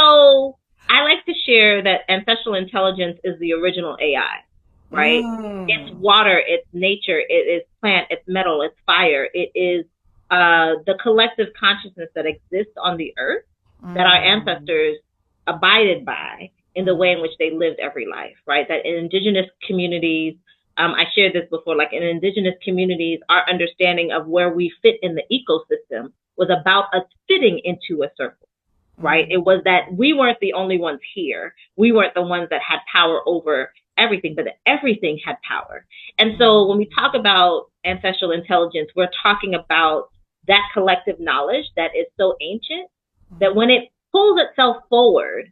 So I like to share that ancestral intelligence is the original AI, right? It's Mm. water, it's nature, it is plant, it's metal, it's fire, it is the collective consciousness that exists on the earth that our Mm. ancestors abided by in the way in which they lived every life, right? That in indigenous communities, I shared this before, like in indigenous communities, our understanding of where we fit in the ecosystem was about us fitting into a circle, right? It Mm. was that we weren't the only ones here. We weren't the ones that had power over everything, but that everything had power. And so when we talk Mm. about ancestral intelligence, we're talking about that collective knowledge that is so ancient that when it pulls itself forward,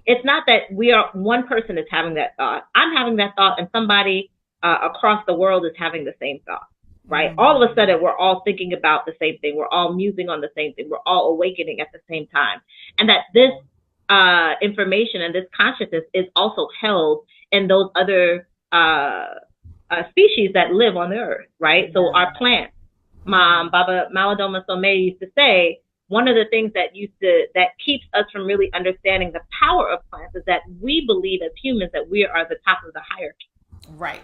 it's not that we are one person is having that thought. I'm having that thought, and somebody across the world is having the same thought. Right? All of a Mm. sudden, we're all thinking about the same thing. We're all musing on the same thing. We're all awakening at the same time, and that this information and this consciousness is also held in those other species that live on the earth. Right? So Yeah. our plants. Mm. Baba Maladoma Some used to say one of the things that keeps us from really understanding the power of plants is that we believe as humans that we are the top of the hierarchy. Right.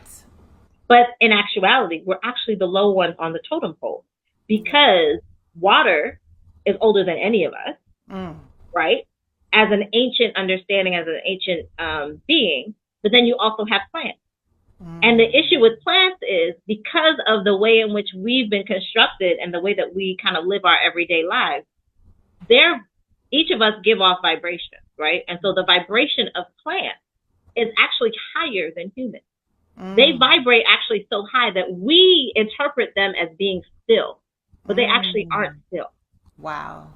But in actuality, we're actually the low ones on the totem pole Yeah. because water is older than any of us, Mm. right? As an ancient understanding, as an ancient being, but then you also have plants. And the issue Mm. with plants is because of the way in which we've been constructed and the way that we kind of live our everyday lives, they're each of us give off vibration, right? And so the vibration of plants is actually higher than humans. They Mm. vibrate actually so high that we interpret them as being still, but they actually aren't Mm. still. Wow.